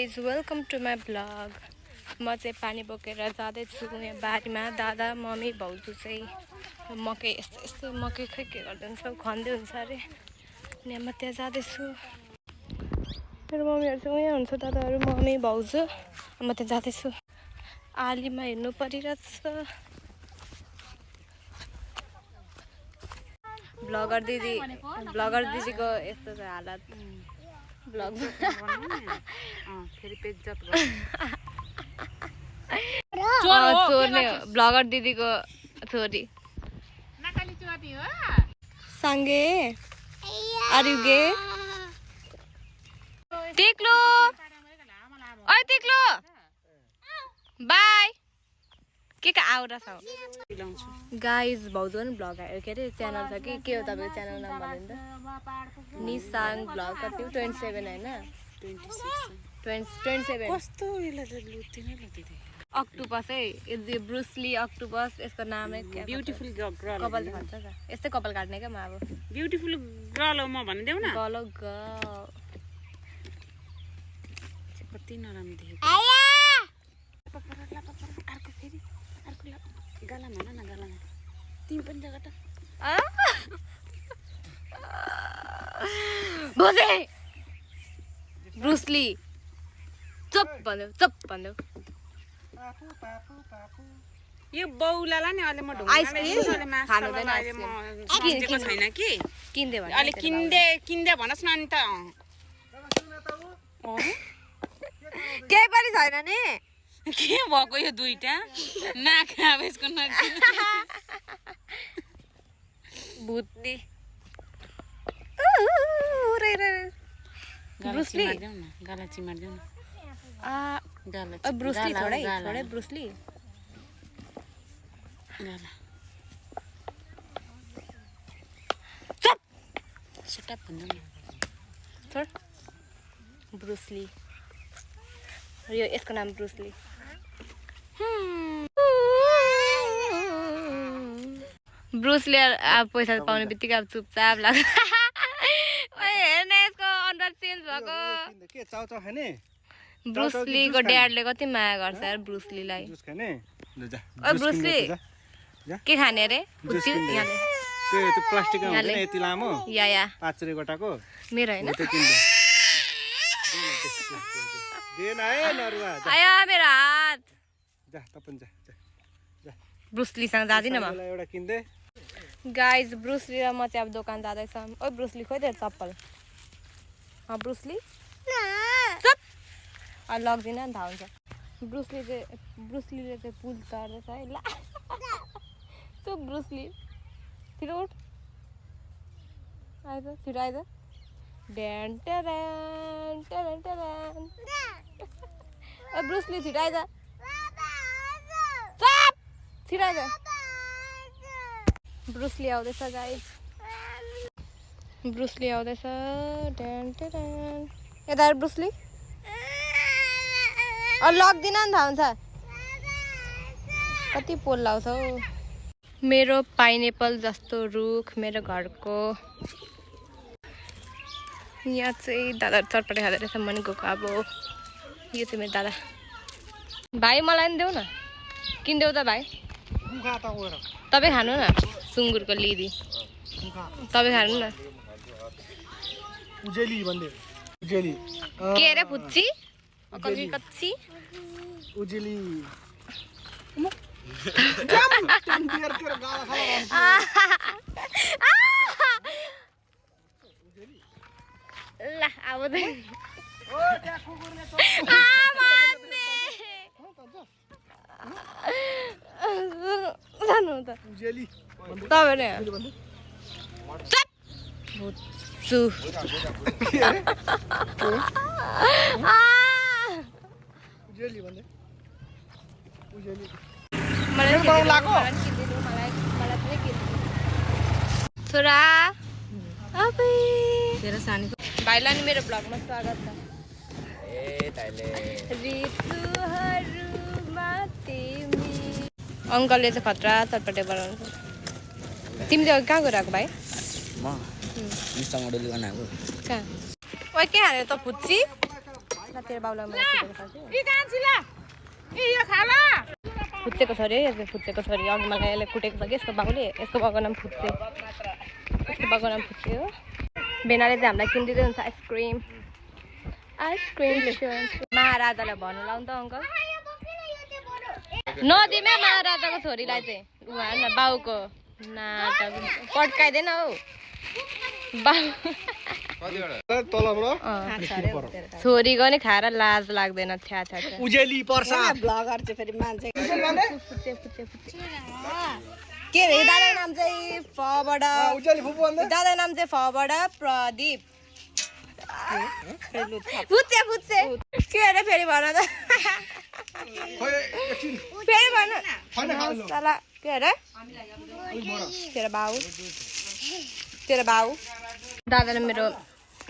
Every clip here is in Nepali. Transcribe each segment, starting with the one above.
Guys welcome to my blog. म चाहिँ पानी बोकेर जाँदैछु यहाँ बारीमा। दादा मम्मी भाउजू चाहिँ मकै यस्तो यस्तो मकै खै के गर्दैछ खन्दै हुन्छ अरे। अनि म त्यहाँ जाँदैछु। मेरो मम्मीहरू चाहिँ उहाँ हुन्छ, दादाहरू मम्मी भाउजू। म त्यहाँ जाँदैछु। आलीमा हिँड्नु परिरहेछ। ब्लगर दिदीको यस्तो छ हालत। ब्लग फेरि पेजत चोर्ने ब्लगर दिदीको छोरी सँगै आरुगे टिक्लो ओइ टिक्लो बाई के आउरा छ गाइज। भाउजू पनि ब्लग के अरे च्यानल छ कि के हो तपाईँको च्यानल नाम भन्नु त? निसाङ ब्लग कति 27 होइन 27 कस्तो अक्टोपस है ब्रुसली अक्टोपस। यसको नाम ब्युटिफुल गर्ल कपाल भन्छ त यस्तै कपाल काट्ने क्या म अब ब्युटिफुल गर्ल हो म भनिदेऊ न गलो कति नराम्रो देखेको अर्को फेरि अर्को गालामा न गालामा तिमी पनि जग्गा त भोजे ब्रुसली चुप भन्देऊ यो बौलालाई नि अहिले म आइसक्रिम खानु छैन कि किन्दे भने अहिले किन्दे भनस् न अनि त केही पनि छैन नि के भएको यो दुईटा नाक अब यसको नाक भुत्नी ब्रुसली गाला चिमार्देऊ न ब्रुसली छोडै ब्रुसली गाला सेटअप भन्नु न छोड ब्रुसली यो यसको नाम ब्रुसली। ब्रुसले अब पैसा पाउने बित्तिकै अब चुपचाप लाग्छ। हेर्न यसको अनुहार चेन्ज भएको। ब्रुसलीको ड्याडले कति माया गर्छ यार ब्रुसलीलाई। ब्रुसली के खाने अरे? प्लास्टिक यति लामो या 5 रुपैयाँ गोटाको मेरो होइन आया मेरो हात ब्रुसलीसँग जाँदिनँ म गाइज। ब्रुसली र म चाहिँ अब दोकान जाँदैछ। ओ ब्रुसली खोइ तेरो चप्पल ब्रुसली लग्दिनँ नि थाहा हुन्छ। ब्रुसलीले चाहिँ पुल तर्दैछ है ल चुप ब्रुसली छिटो उठ आइज छिटो आइज ड्यान टेरेन टेरेन टेरेन ओ ब्रुसली छिटो आइज चुप छिटो आइज। ब्रुसली आउँदैछ गाइस। ब्रुसली आउँदैछ ड्यान टेरेन यता ब्रुसली लग्दिन नि थाहा हुन्छ कति पोल लाउँछ हौ। मेरो पाइनएप्पल जस्तो रुख मेरो घरको यहाँ चाहिँ दादा चटपटे खाँदै रहेछ। मन गएको अब यो चाहिँ मेरो दादा। भाइ मलाई पनि देऊ न किनिदेऊ त भाइ। तपाईँ खानु न सुँगुरको लिदी तपाईँ खानु न। के अरे फुच्ची कच्ची उजेली ल अब जानु त तपाईँ छोरा भाइलाई नि मेरो ब्लगमा स्वागत छ। अङ्कलले चाहिँ खतरा चटपटे बनाउँछ। तिमी चाहिँ कहाँ गएर आएको भाइ? म मिस्टर मोडल गर्न आएको। कहाँ? ओइ के खाने त फुच्ची? तेरो बाउलाई मलाई फुच्चेको छ अरे यसले फुच्चेको छ अरे अघि मलाई यसले कुटेको छ कि यसको बाउले यसको बाउको नाम फुच्चे यसको बाउको नाम फुच्चे हो बेनाले चाहिँ हामीलाई किनिदिँदै हुन्छ आइसक्रिम महाराजालाई भन्नु लाउनु त अङ्कल नदिमे महाराजाको छोरीलाई चाहिँ उहाँ न बाउको नाटक पड्काइँदैन हौ बाउ छोरीको नि खाएर लाज लाग्दैन छ्या छ्या उजेली पर्सा ब्लगर चाहिँ फेरि मान्छे के अरे दादाको नाम चाहिँ फबाट उजेली फुपू भन्दा दादाको नाम चाहिँ फबाट प्रदीप फुच्चे फुच्चे के अरे फेरि भन त फेरि भन साला के अरे तेरो बाउ दादाले मेरो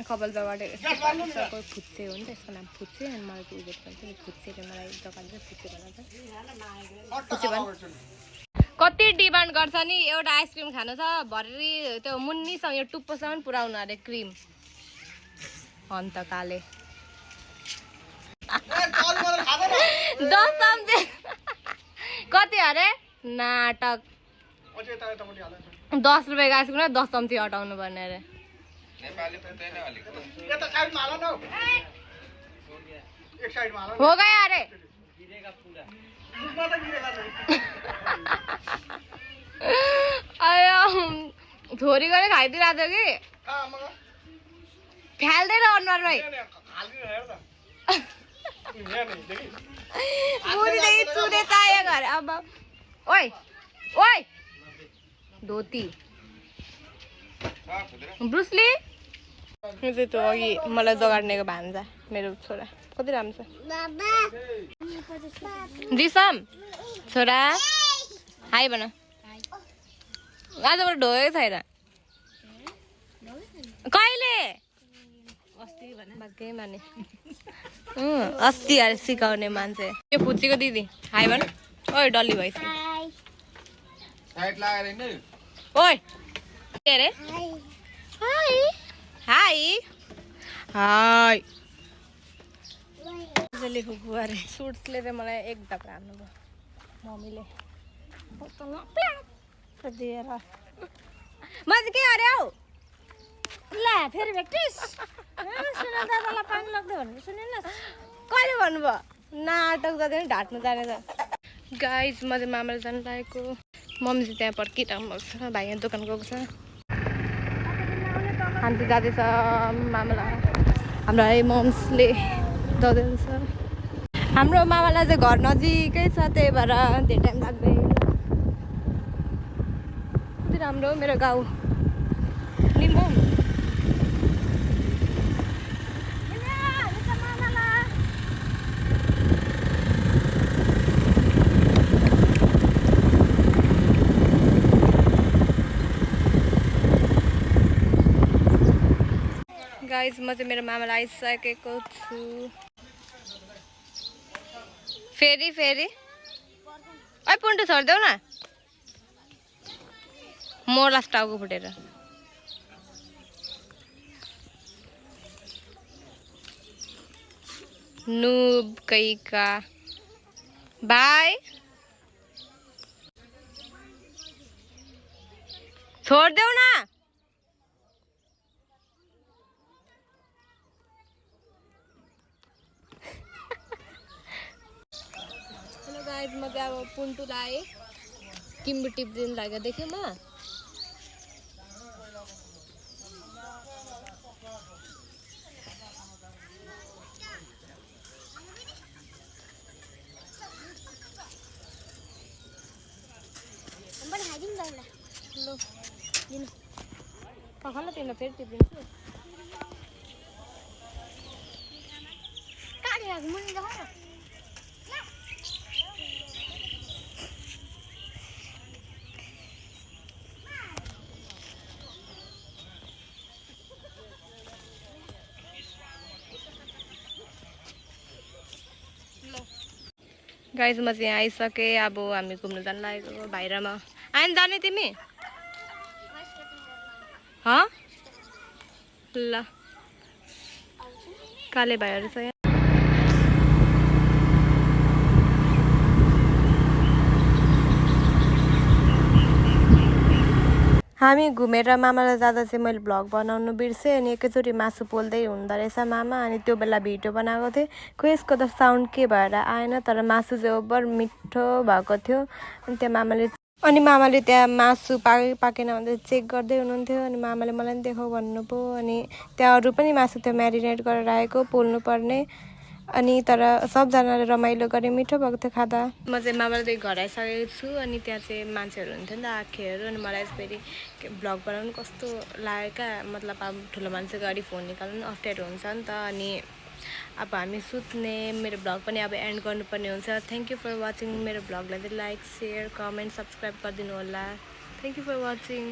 कपाल जगाडेको फुच्चे हो नि त यसको नाम फुच्चे अनि मलाई चाहिँ इज्जत गर्छ नि फुच्चेले मलाई जगाड्छ फुच्चे भन कति डिमान्ड गर्छ नि एउटा आइसक्रिम खानु छ भरि त्यो मुन्नीसँग यो टुप्पोसम्म पुऱ्याउनु अरे क्रिम अन्त काले 10 चम्ची कति अरे नाटक 10 रुपियाँको आइसक्रिम 10 चम्ची हटाउनु पर्ने अरे हो गयो अरे छोरीको नै खाइदिइरहेको थियो कि फ्याल्दैन अनुहारमै मुरीदेखि चुने चाहियो घर अब ओइ ओइ धोती ब्रुसली चाहिँ त्यो अघि मलाई जगाड्नेको भान्जा मेरो छोरा कति राम्रो छ दिसम छोरा हाई भन आजबाट ढोगेको छैन कहिले अस्ति अरे सिकाउने मान्छे यो फुच्चीको दिदी हाई भन ओइ डल्ली भइस ओइ के अरे हाई हाई हाई फुपू अरे सुट्सले चाहिँ मलाई एक धक्का हान्नुभयो मम्मीले दिएर म चाहिँ के अरे हौ ला फेरि भेटिस सुन दादालाई पानी लाग्दै भनेर सुनेन कहिले भन्नुभयो नाटक गर्दै ढाँट्नु जाने त गाइज म चाहिँ मामाले जानु लागेको मम्मी चाहिँ त्यहाँ पर्खिरहनु भएको छ भाइ यहाँ दोकान गएको छ हामी चाहिँ जाँदैछ मामालाई हाम्रो है मम्सले जाँदैछ हाम्रो मामालाई चाहिँ घर नजिकै छ त्यही भएर धेरै टाइम लाग्दैन कति राम्रो मेरो गाउँ लिम्बू गाइज म चाहिँ मेरो मामालाई आइसकेको छु फेरि फेरि ओइ पुन्टु छोडिदेऊ न मोर्लास टाउको फुटेर नुब कैका भाइ छोडिदेऊ न गाइज म चाहिँ अब पुन्टुलाई किम्बु टिप्दिनु लाग्यो देख्यो म ल लिनु पखाल तिमीलाई फेरि टिपिदिन्छु गाइज म चाहिँ आइसकेँ अब हामी घुम्नु जानु लागेको बाहिरमा आइन जाने तिमी ल काले भाइहरू छ यहाँ हामी घुमेर मामालाई जाँदा चाहिँ मैले भ्लग बनाउनु बिर्सेँ अनि एकैचोटि मासु पोल्दै हुँदो रहेछ मामा अनि त्यो बेला भिडियो बनाएको थिएँ खोइ यसको त साउन्ड के भएर आएन तर मासु चाहिँ ओभर मिठो भएको थियो अनि मामाले त्यहाँ मासु पाकेन भने चेक गर्दै हुनुहुन्थ्यो अनि मामाले मलाई पनि देखाऊ भन्नुभयो अनि त्यहाँ अरू पनि मासु त्यो म्यारिनेट गरेर आएको पोल्नु पर्ने अनि तर सबजनाले रमाइलो गरे मिठो भएको थियो खाँदा म चाहिँ मामाले घर आइसकेको छु अनि त्यहाँ चाहिँ मान्छेहरू हुन्थ्यो नि त आँखेहरू अनि मलाई फेरि भ्लग बनाउनु कस्तो लाग्यो क्या मतलब अब ठुलो मान्छे अगाडि फोन निकाल्नु पनि अप्ठ्यारो हुन्छ नि त अनि अब हामी सुत्ने मेरो भ्लग पनि अब एन्ड गर्नुपर्ने हुन्छ थ्याङ्क यू फर वाचिङ मेरो भ्लगलाई चाहिँ लाइक सेयर कमेन्ट सब्सक्राइब गरिदिनु होला थ्याङ्क यू फर वाचिङ